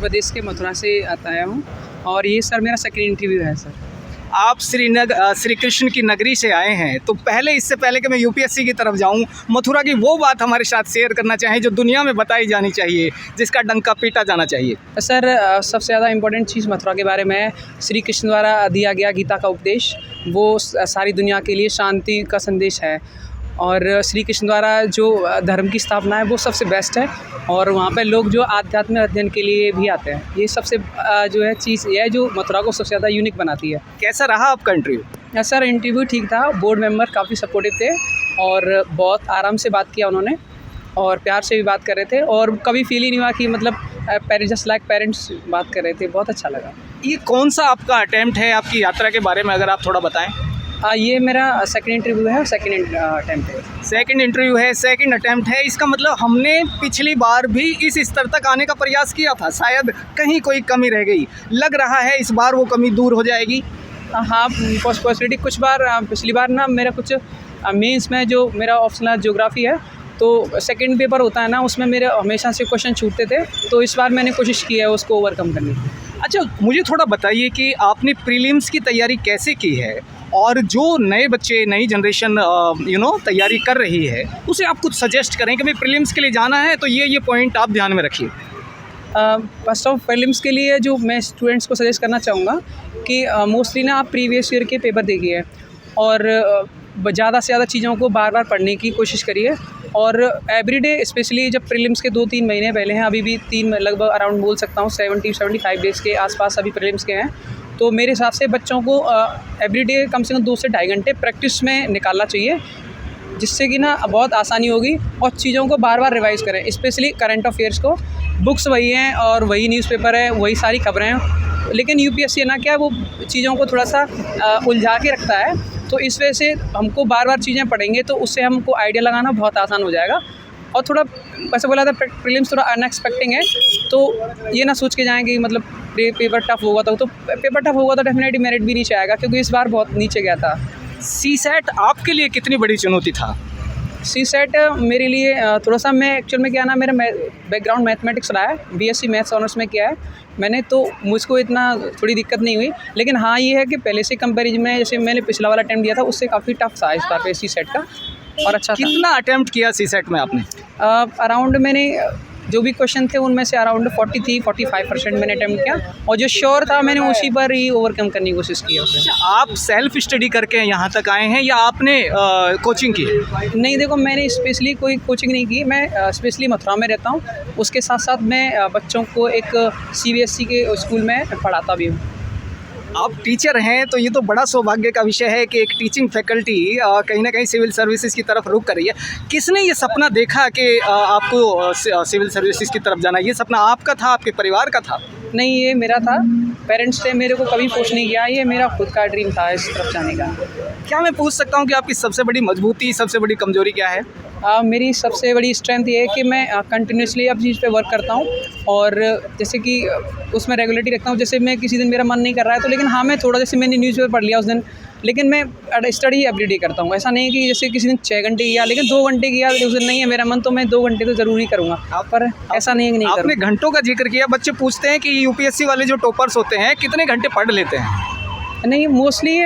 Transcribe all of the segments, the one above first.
प्रदेश के मथुरा से आया हूँ और ये सर मेरा सेकंड इंटरव्यू है सर। आप श्री कृष्ण की नगरी से आए हैं, तो इससे पहले कि मैं यूपीएससी की तरफ जाऊं, मथुरा की वो बात हमारे साथ शेयर करना चाहें जो दुनिया में बताई जानी चाहिए, जिसका डंका पीटा जाना चाहिए। सर सबसे ज़्यादा इम्पोर्टेंट चीज़ मथुरा के बारे में है श्री कृष्ण द्वारा दिया गया गीता का उपदेश, वो सारी दुनिया के लिए शांति का संदेश है और श्री कृष्ण द्वारा जो धर्म की स्थापना है वो सबसे बेस्ट है और वहाँ पे लोग जो आध्यात्मिक अध्ययन के लिए भी आते हैं। ये सबसे जो है चीज़ ये है जो मथुरा को सबसे ज़्यादा यूनिक बनाती है। कैसा रहा आपका इंटरव्यू? सर इंटरव्यू ठीक था, बोर्ड मेंबर काफ़ी सपोर्टिव थे और बहुत आराम से बात किया उन्होंने और प्यार से भी बात कर रहे थे और कभी फील ही नहीं हुआ कि मतलब जस्ट लाइक पेरेंट्स बात कर रहे थे। बहुत अच्छा लगा। ये कौन सा आपका अटेम्प्ट है आपकी यात्रा के बारे में अगर आप थोड़ा बताएं? ये मेरा सेकंड इंटरव्यू है और सेकंड अटेम्प्ट है। सेकंड इंटरव्यू है, सेकंड अटेम्प्ट है, इसका मतलब हमने पिछली बार भी इस स्तर तक आने का प्रयास किया था, शायद कहीं कोई कमी रह गई। लग रहा है इस बार वो कमी दूर हो जाएगी। हाँ पॉसिबिलिटी कुछ बार पिछली बार ना मेरा कुछ मेंस में जो मेरा ऑप्शनल ज्योग्राफी है तो सेकंड पेपर होता है ना, उसमें मेरे हमेशा से क्वेश्चन छूटते थे, तो इस बार मैंने कोशिश की है उसको ओवरकम करने की। अच्छा, मुझे थोड़ा बताइए कि आपने प्रीलिम्स की तैयारी कैसे की है और जो नए बच्चे नई जनरेशन तैयारी कर रही है उसे आप कुछ सजेस्ट करें कि भाई प्रीलिम्स के लिए जाना है तो ये पॉइंट आप ध्यान में रखिए। फर्स्ट ऑफ प्रीलिम्स के लिए जो मैं स्टूडेंट्स को सजेस्ट करना चाहूँगा कि मोस्टली ना आप प्रीवियस ईयर के पेपर देखिए और ज़्यादा से ज़्यादा चीज़ों को बार बार पढ़ने की कोशिश करिए और एवरीडे स्पेशली जब प्रीलिम्स के 2-3 महीने पहले हैं, अभी भी 3 लगभग अराउंड बोल सकता हूँ 70-75 डेज़ के आसपास अभी प्रीलिम्स के हैं, तो मेरे हिसाब से बच्चों को एवरीडे कम से कम 2 से ढाई घंटे प्रैक्टिस में निकालना चाहिए, जिससे कि ना बहुत आसानी होगी और चीज़ों को बार बार रिवाइज़ करें। स्पेशली करंट अफेयर्स को, बुक्स वही हैं और वही न्यूज़पेपर है, वही सारी खबरें हैं, लेकिन यूपीएससी ना क्या वो चीज़ों को थोड़ा सा उलझा के रखता है, तो इस वजह से हमको बार बार चीज़ें पढ़ेंगे तो उससे हमको आइडिया लगाना बहुत आसान हो जाएगा। और थोड़ा वैसे बोला था प्रीलिम्स थोड़ा अनएक्सपेक्टिंग है, तो ये ना सोच के जाएँ कि मतलब पेपर टफ होगा तो पेपर टफ होगा तो डेफिनेटली मेरिट भी नीचे आएगा, क्योंकि इस बार बहुत नीचे गया था। सीसेट आपके लिए कितनी बड़ी चुनौती था? सीसेट मेरे लिए थोड़ा सा, मैं एक्चुअल में क्या ना मेरा बैकग्राउंड मैथमेटिक्स रहा है, बीएससी मैथ्स ऑनर्स में किया है मैंने, तो मुझको इतना थोड़ी दिक्कत नहीं हुई, लेकिन हाँ ये है कि पहले से कंपैरिजन में जैसे मैंने पिछला वाला अटेम्प्ट दिया था उससे काफ़ी टफ था इस बार पे सीसेट का और अच्छा। कितना अटेम्प्ट किया सीसेट में आपने? अराउंड मैंने जो भी क्वेश्चन थे उनमें से अराउंड 43-45% मैंने अटेम्प्ट किया और जो श्योर था मैंने उसी पर ही ओवरकम करने की कोशिश की उसमें। आप सेल्फ स्टडी करके यहाँ तक आए हैं या आपने कोचिंग की? नहीं, देखो मैंने स्पेशली कोई कोचिंग नहीं की, मैं स्पेशली मथुरा में रहता हूँ, उसके साथ साथ मैं बच्चों को एक सीबीएसई के स्कूल में पढ़ाता भी हूँ। आप टीचर हैं तो ये तो बड़ा सौभाग्य का विषय है कि एक टीचिंग फैकल्टी कहीं ना कहीं सिविल सर्विसेज की तरफ रुख कर रही है। किसने ये सपना देखा कि आपको सिविल सर्विसेज की तरफ जाना? ये सपना आपका था, आपके परिवार का था? नहीं, ये मेरा था, पेरेंट्स ने मेरे को कभी पुश नहीं किया, ये मेरा खुद का ड्रीम था इस तरफ जाने का। क्या मैं पूछ सकता हूँ कि आपकी सबसे बड़ी मजबूती, सबसे बड़ी कमजोरी क्या है? मेरी सबसे बड़ी स्ट्रेंथ ये है कि मैं कंटिन्यूसली अब चीज़ पे वर्क करता हूँ और जैसे कि उसमें रेगुलरिटी रखता हूँ। जैसे मैं किसी दिन मेरा मन नहीं कर रहा है तो लेकिन हाँ मैं थोड़ा, जैसे मैंने न्यूज़पेपर पढ़ लिया उस दिन, लेकिन मैं स्टडी एवरीडे करता हूँ। ऐसा नहीं है कि जैसे किसी दिन 6 घंटे किया लेकिन 2 घंटे किया, उस दिन नहीं है मेरा मन तो मैं 2 घंटे तो ज़रूर ही करूँगा, पर ऐसा नहीं है कि नहीं करूँगा। आपने घंटों का जिक्र किया, बच्चे पूछते हैं कि यूपीएससी वाले जो टॉपर्स होते हैं कितने घंटे पढ़ लेते हैं? नहीं, मोस्टली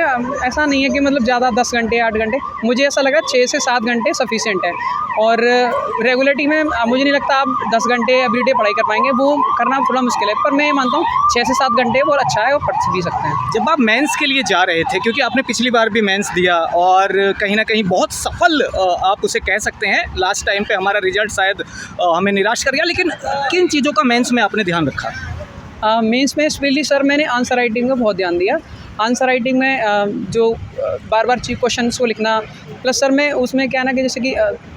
ऐसा नहीं है कि मतलब ज़्यादा 10 घंटे 8 घंटे, मुझे ऐसा लगा 6 से 7 घंटे सफिशिएंट है और रेगुलरिटी में मुझे नहीं लगता आप 10 घंटे एवरीडे पढ़ाई कर पाएंगे, वो करना थोड़ा मुश्किल है, पर मैं मानता हूँ 6 से 7 घंटे बहुत अच्छा है और पढ़ भी सकते हैं। जब आप मेंस के लिए जा रहे थे, क्योंकि आपने पिछली बार भी मेंस दिया और कहीं ना कहीं बहुत सफल आप उसे कह सकते हैं, लास्ट टाइम पे हमारा रिजल्ट शायद हमें निराश कर गया, लेकिन किन चीज़ों का मेंस में आपने ध्यान रखा? मेंस में स्पेशली सर मैंने आंसर राइटिंग का बहुत ध्यान दिया। आंसर राइटिंग में जो बार बार क्वेश्चन को लिखना, प्लस सर मैं उसमें क्या ना कि जैसे कि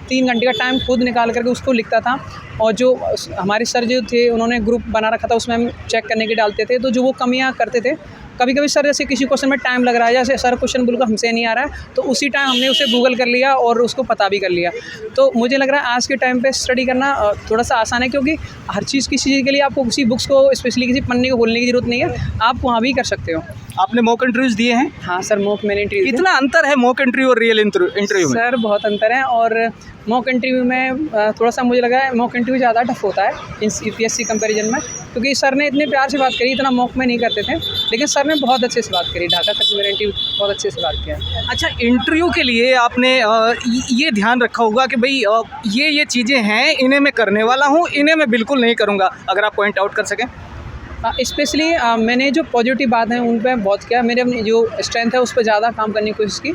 3 घंटे का टाइम खुद निकाल करके उसको लिखता था और जो हमारे सर जो थे उन्होंने ग्रुप बना रखा था उसमें हम चेक करने के डालते थे, तो जो वो कमियां करते थे कभी कभी सर, जैसे किसी क्वेश्चन में टाइम लग रहा है, जैसे सर क्वेश्चन बिल्कुल हमसे नहीं आ रहा है तो उसी टाइम हमने उसे गूगल कर लिया और उसको पता भी कर लिया। तो मुझे लग रहा है आज के टाइम पे स्टडी करना थोड़ा सा आसान है, क्योंकि हर चीज़ किसी चीज़ के लिए आपको किसी बुक्स को स्पेशली किसी पन्ने को खोलने की ज़रूरत नहीं है, आप वहाँ भी कर सकते हो। आपने मॉक इंटरव्यूज दिए हैं? हाँ सर, मॉक मैंने इंटरव्यू। कितना अंतर है मॉक इंटरव्यू और रियल इंटरव्यू में? सर बहुत अंतर है और मॉक इंटरव्यू में थोड़ा सा मुझे लगा मॉक इंटरव्यू ज़्यादा टफ होता है इन यूपीएससी कंपैरिजन में, क्योंकि सर ने इतने प्यार से बात करी, इतना मॉक में नहीं करते थे, लेकिन सर ने बहुत अच्छे से बात करी। ढाका तक मेरा इंटरव्यू बहुत अच्छे से बात किया। अच्छा, इंटरव्यू के लिए आपने ये ध्यान रखा होगा कि भाई ये चीज़ें हैं, इन्हें मैं करने वाला हूँ, इन्हें मैं बिल्कुल नहीं करूँगा, अगर आप पॉइंट आउट कर सकें। स्पेशली मैंने जो पॉजिटिव बात है उन पे बहुत किया, मेरे अपनी जो स्ट्रेंथ है उस पर ज़्यादा काम करने की कोशिश की,